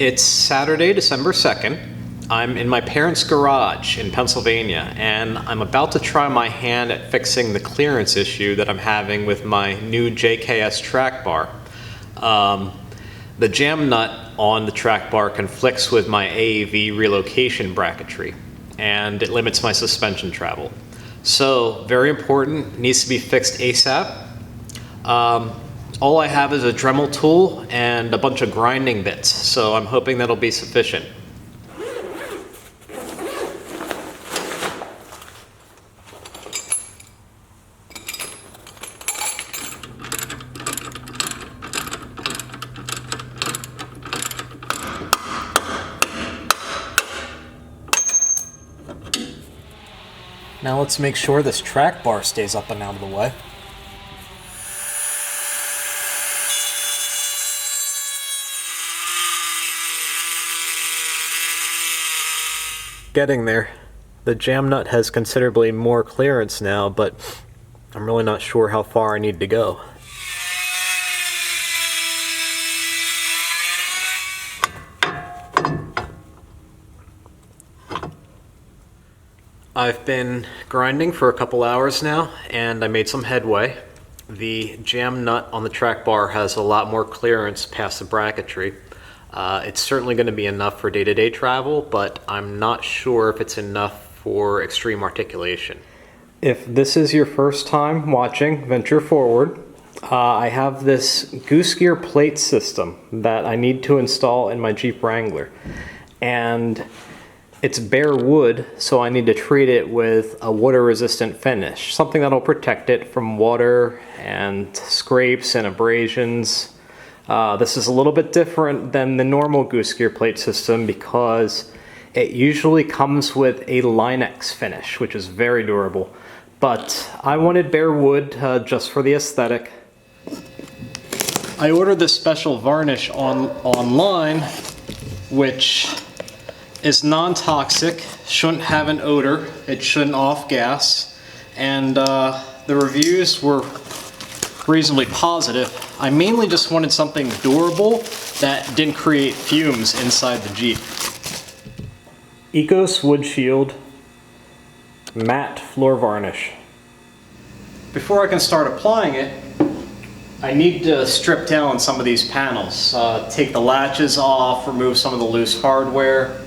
It's Saturday, December 2nd. I'm in my parents' garage in Pennsylvania, and I'm about to try my hand at fixing the clearance issue that I'm having with my new JKS track bar. The jam nut on the track bar conflicts with my AAV relocation bracketry, and it limits my suspension travel. So, very important, needs to be fixed ASAP. All I have is a Dremel tool and a bunch of grinding bits, so I'm hoping that'll be sufficient. Now let's make sure this track bar stays up and out of the way. Getting there. The jam nut has considerably more clearance now, but I'm really not sure how far I need to go. I've been grinding for a couple hours now, and I made some headway. The jam nut on the track bar has a lot more clearance past the bracketry. It's certainly going to be enough for day-to-day travel, but I'm not sure if it's enough for extreme articulation. If this is your first time watching Venture Forward, I have this goose gear plate system that I need to install in my Jeep Wrangler. And it's bare wood, so I need to treat it with a water-resistant finish, something that'll protect it from water and scrapes and abrasions. This is a little bit different than the normal goose gear plate system because it usually comes with a Line-X finish, which is very durable. But I wanted bare wood just for the aesthetic. I ordered this special varnish online, which is non-toxic, shouldn't have an odor, it shouldn't off gas, and the reviews were reasonably positive. I mainly just wanted something durable that didn't create fumes inside the Jeep. Ecos Wood Shield Matte Floor Varnish. Before I can start applying it, I need to strip down some of these panels. Take the latches off, remove some of the loose hardware.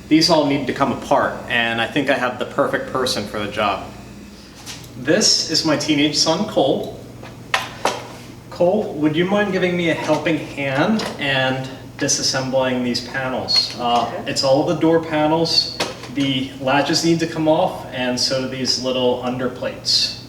These all need to come apart, and I think I have the perfect person for the job. This is my teenage son, Cole. Cole, would you mind giving me a helping hand and disassembling these panels? It's all of the door panels. The latches need to come off, and so do these little underplates.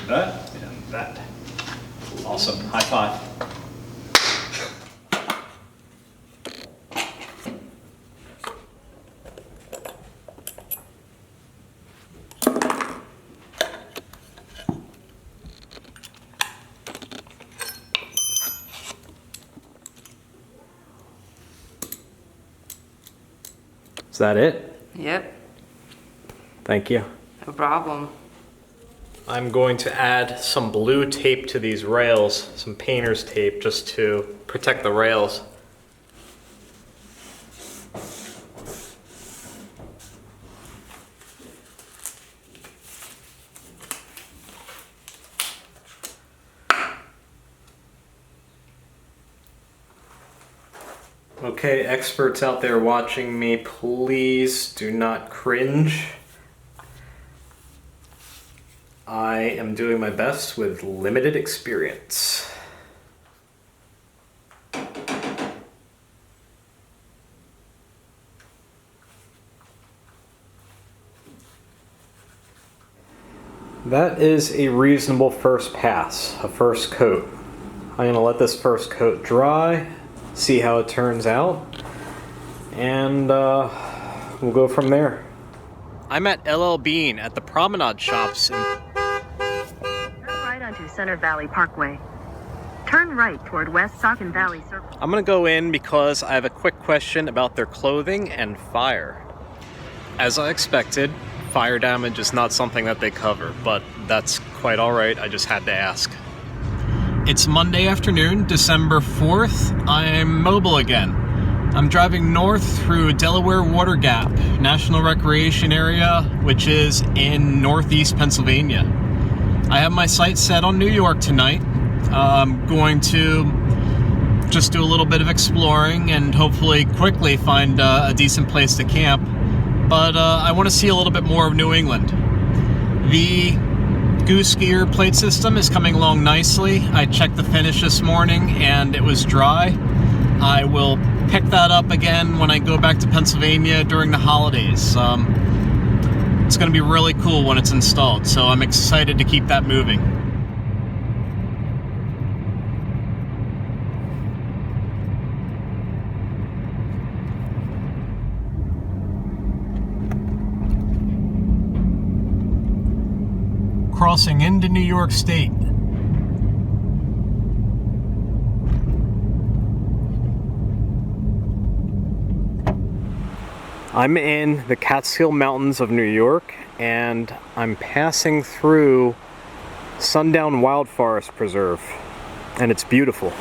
That and that. Awesome. High five. Is that it? Yep. Thank you. No problem. I'm going to add some blue tape to these rails, some painter's tape, just to protect the rails. Okay, experts out there watching me, please do not cringe. I am doing my best with limited experience. That is a reasonable first pass, a first coat. I'm going to let this first coat dry, see how it turns out, and we'll go from there. I'm at LL Bean at the Promenade Shops. Turn right onto Center Valley Parkway. Turn right toward West Saucon Valley Circle. I'm going to go in because I have a quick question about their clothing and fire. As I expected, fire damage is not something that they cover, but that's quite all right. I just had to ask. It's Monday afternoon, December 4th. I'm mobile again. I'm driving north through Delaware Water Gap National Recreation Area, which is in northeast Pennsylvania. I have my sights set on New York tonight. I'm going to just do a little bit of exploring and hopefully quickly find a decent place to camp. But I want to see a little bit more of New England. The Goose Gear plate system is coming along nicely. I checked the finish this morning and it was dry. I will pick that up again when I go back to Pennsylvania during the holidays. It's going to be really cool when it's installed, so I'm excited to keep that moving. Crossing into New York State. I'm in the Catskill Mountains of New York, and I'm passing through Sundown Wild Forest Preserve, and it's beautiful.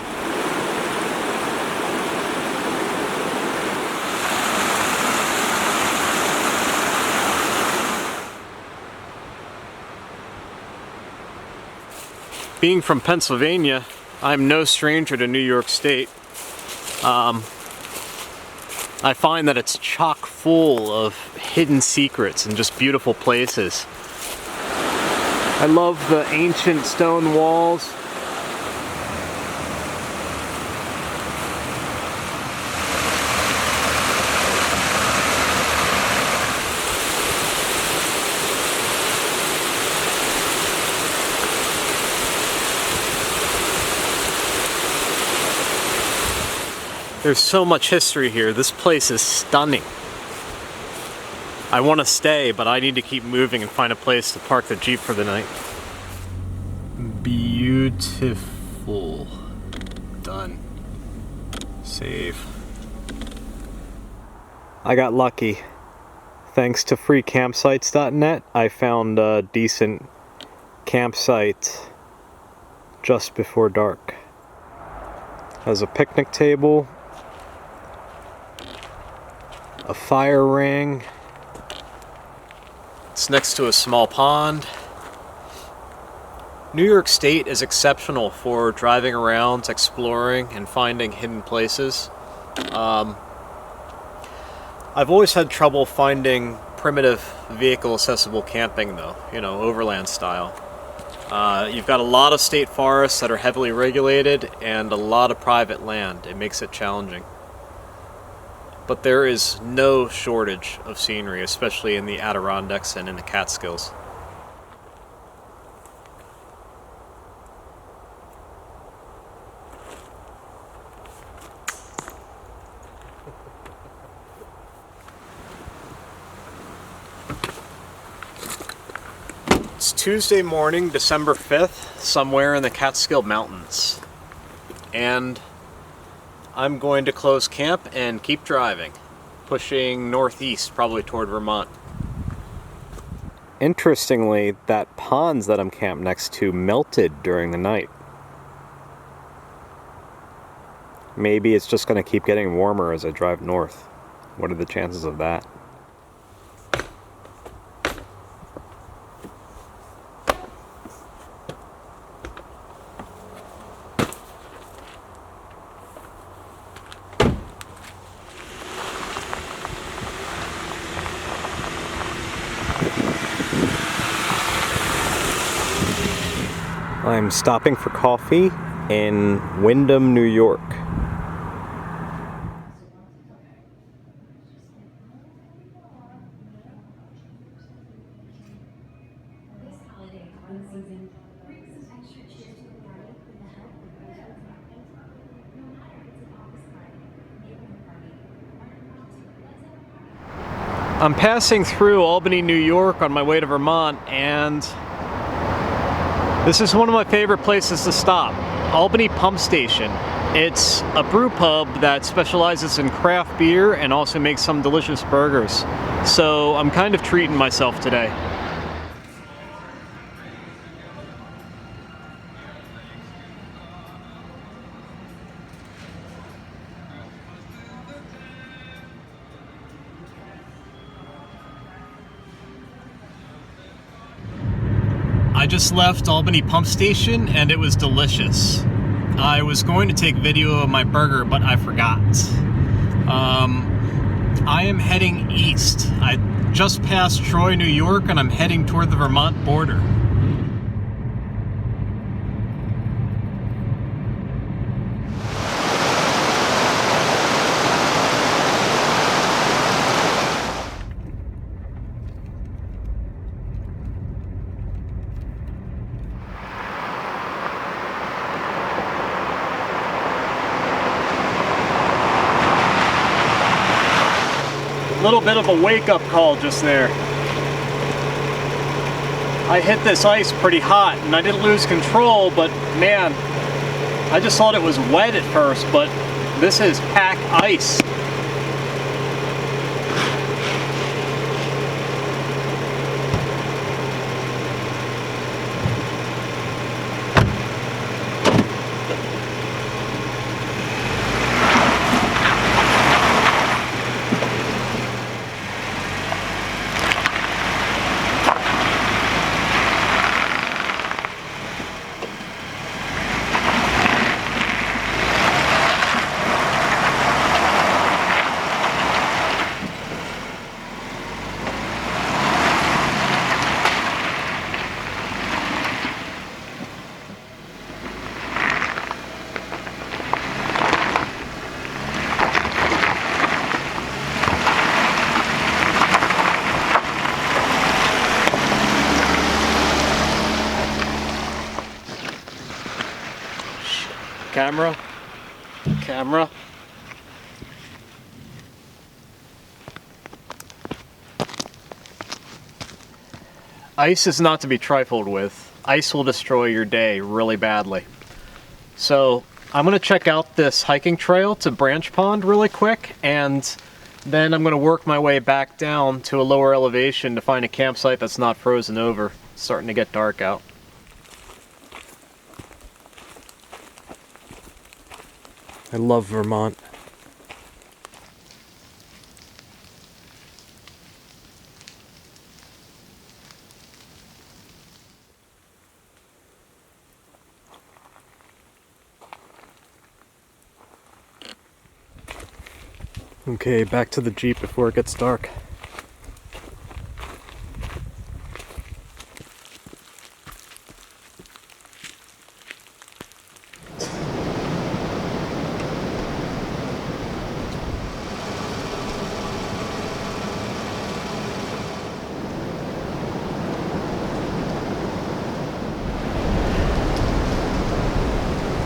Being from Pennsylvania, I'm no stranger to New York State. I find that it's chock full of hidden secrets and just beautiful places. I love the ancient stone walls. There's so much history here. This place is stunning. I want to stay, but I need to keep moving and find a place to park the Jeep for the night. Beautiful. Done. Save. I got lucky. Thanks to freecampsites.net, I found a decent campsite just before dark. Has a picnic table, a fire ring. It's next to a small pond. New York State is exceptional for driving around, exploring, and finding hidden places. I've always had trouble finding primitive vehicle accessible camping though, you know, overland style. You've got a lot of state forests that are heavily regulated and a lot of private land. It makes it challenging. But there is no shortage of scenery, especially in the Adirondacks and in the Catskills. It's Tuesday morning, December 5th, somewhere in the Catskill Mountains. And I'm going to close camp and keep driving, pushing northeast, probably toward Vermont. Interestingly, that pond that I'm camped next to melted during the night. Maybe it's just going to keep getting warmer as I drive north. What are the chances of that? I'm stopping for coffee in Windham, New York. I'm passing through Albany, New York on my way to Vermont, and this is one of my favorite places to stop. Albany Pump Station. It's a brew pub that specializes in craft beer and also makes some delicious burgers. So I'm kind of treating myself today. I just left Albany Pump Station and it was delicious. I was going to take video of my burger, but I forgot. I am heading east. I just passed Troy, New York, and I'm heading toward the Vermont border. Little bit of a wake-up call just there. I hit this ice pretty hot and I didn't lose control, but man, I just thought it was wet at first, but this is pack ice. Camera. Ice is not to be trifled with. Ice will destroy your day really badly. So I'm going to check out this hiking trail to Branch Pond really quick, and then I'm going to work my way back down to a lower elevation to find a campsite that's not frozen over. It's starting to get dark out. I love Vermont. Okay, back to the Jeep before it gets dark.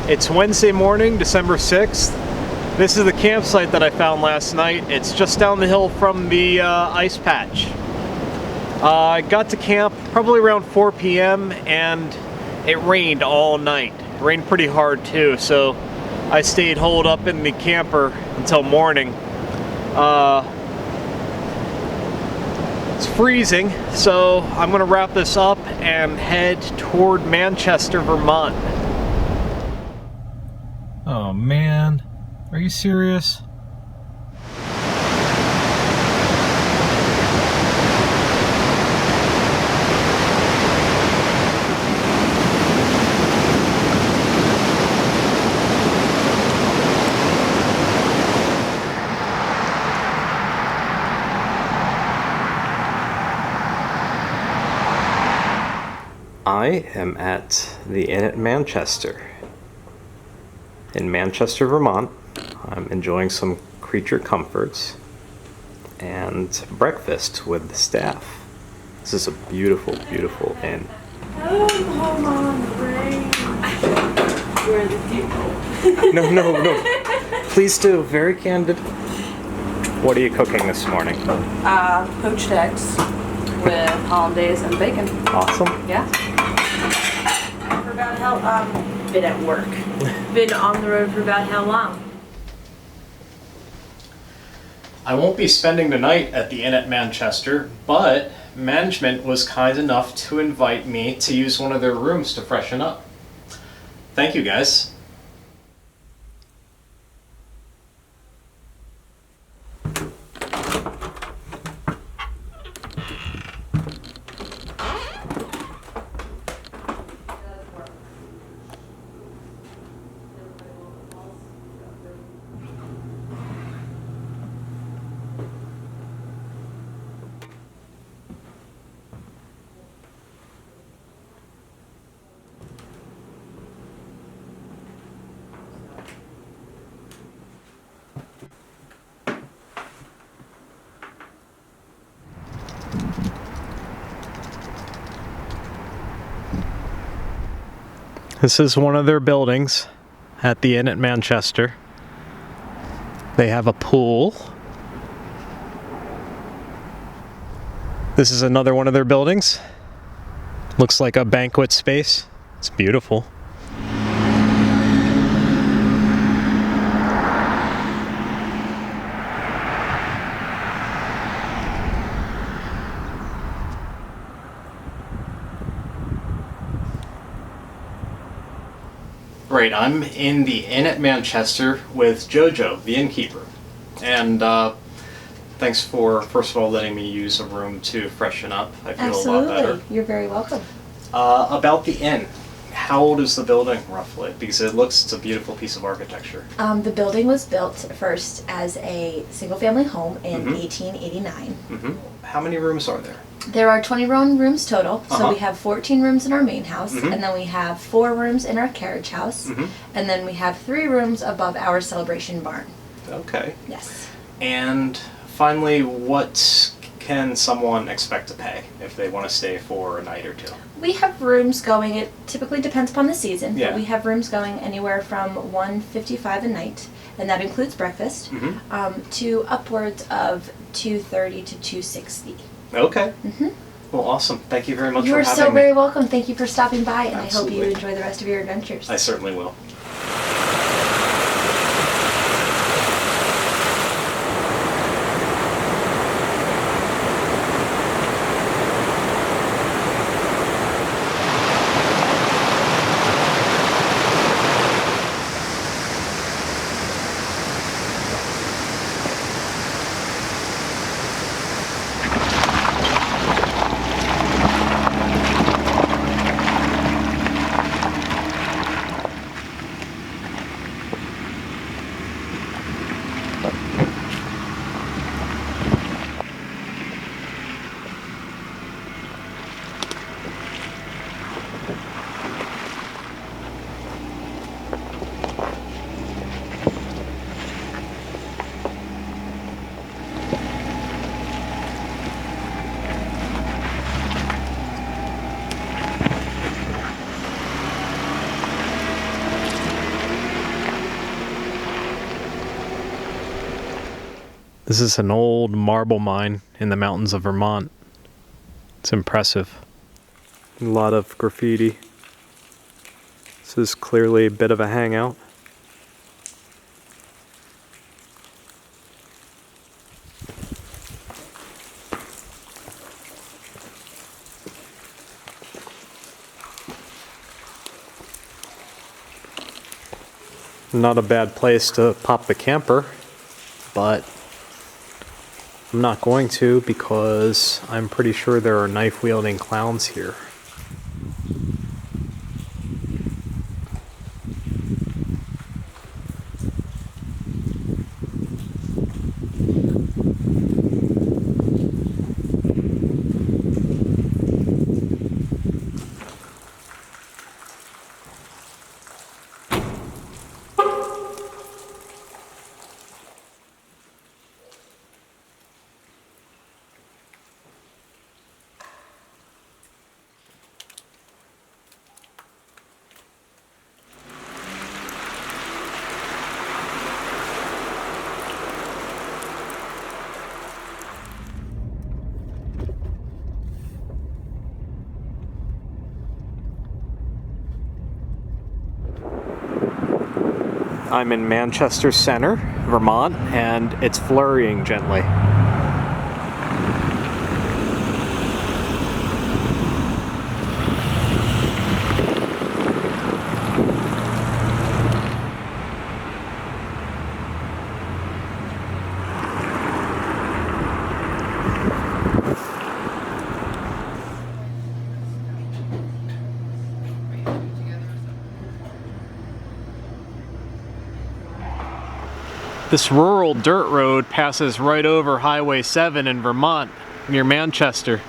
It's Wednesday morning, December 6th. This is the campsite that I found last night. It's just down the hill from the ice patch. I got to camp probably around 4 p.m. and it rained all night. It rained pretty hard too, so I stayed holed up in the camper until morning. It's freezing, so I'm gonna wrap this up and head toward Manchester, Vermont. Oh man, are you serious? I am at the Inn at Manchester. In Manchester, Vermont. I'm enjoying some creature comforts and breakfast with the staff. This is a beautiful, beautiful inn. Hold on, Ray. Where are the people? No. Please do. Very candid. What are you cooking this morning? Poached eggs with hollandaise and bacon. Awesome. Yeah. For about how been at work. Been on the road for about how long? I won't be spending the night at the inn at Manchester, but management was kind enough to invite me to use one of their rooms to freshen up. Thank you, guys. This is one of their buildings at the inn at Manchester. They have a pool. This is another one of their buildings. Looks like a banquet space. It's beautiful. Right, I'm in the inn at Manchester with Jojo, the innkeeper. And thanks for, first of all, letting me use a room to freshen up. I feel a lot better. Absolutely. You're very welcome. About the inn, how old is the building, roughly? Because it's a beautiful piece of architecture. The building was built first as a single-family home in Mhm. 1889. Mm-hmm. How many rooms are there? There are 21 rooms total, so Uh-huh. we have 14 rooms in our main house, Mhm. and then we have 4 rooms in our carriage house, Mhm. and then we have 3 rooms above our celebration barn. Okay. Yes. And finally, what can someone expect to pay if they want to stay for a night or two? We have rooms going, it typically depends upon the season, Yeah. but we have rooms going anywhere from $155 a night, and that includes breakfast, Mhm. to upwards of $230 to $260. Okay. Mm-hmm. Well, awesome. Thank you very much You for are having so me. very welcome. Thank you for stopping by, and I hope Absolutely. you enjoy the rest of your adventures. I certainly will. This is an old marble mine in the mountains of Vermont. It's impressive. A lot of graffiti. This is clearly a bit of a hangout. Not a bad place to pop the camper, but I'm not going to because I'm pretty sure there are knife-wielding clowns here. I'm in Manchester Center, Vermont, and it's flurrying gently. This rural dirt road passes right over Highway 7 in Vermont, near Manchester.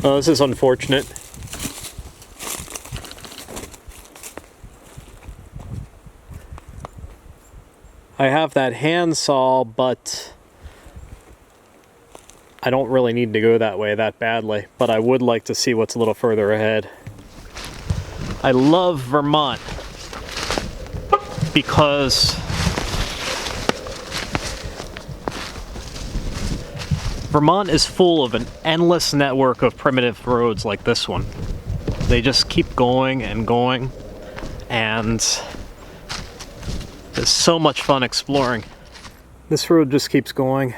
Oh, this is unfortunate. I have that handsaw, but I don't really need to go that way that badly, but I would like to see what's a little further ahead. I love Vermont because Vermont is full of an endless network of primitive roads like this one. They just keep going and going, and it's so much fun exploring. This road just keeps going.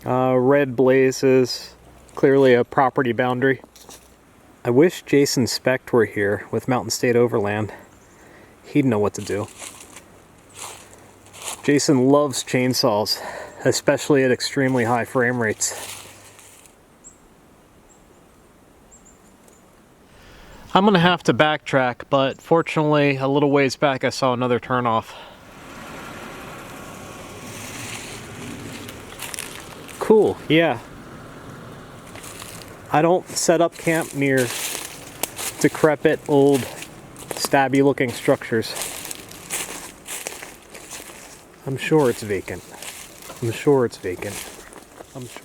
Red blazes, clearly a property boundary. I wish Jason Specht were here with Mountain State Overland. He'd know what to do. Jason loves chainsaws, especially at extremely high frame rates. I'm gonna have to backtrack, but fortunately, a little ways back I saw another turnoff. Cool, yeah. I don't set up camp near decrepit, old, stabby looking structures. I'm sure it's vacant. I'm sure it's vacant. I'm sure.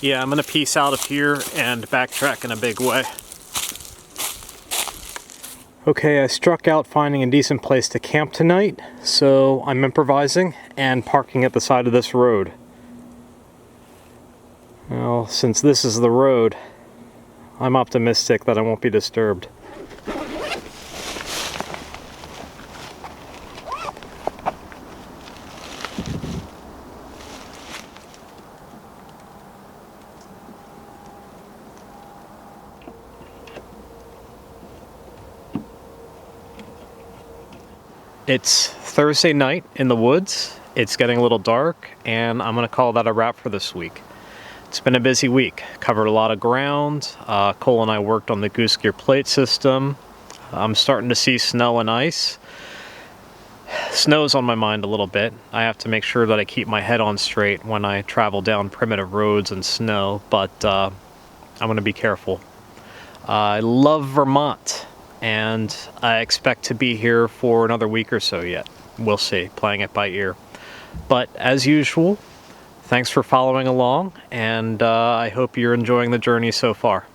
Yeah, I'm gonna peace out of here and backtrack in a big way. Okay, I struck out finding a decent place to camp tonight, so I'm improvising and parking at the side of this road. Well, since this is the road, I'm optimistic that I won't be disturbed. It's Thursday night in the woods. It's getting a little dark, and I'm gonna call that a wrap for this week. It's been a busy week. Covered a lot of ground. Cole and I worked on the goose gear plate system. I'm starting to see snow and ice. Snow's on my mind a little bit. I have to make sure that I keep my head on straight when I travel down primitive roads and snow, but I'm gonna be careful. I love Vermont, and I expect to be here for another week or so yet. We'll see, playing it by ear. But as usual, thanks for following along, and I hope you're enjoying the journey so far.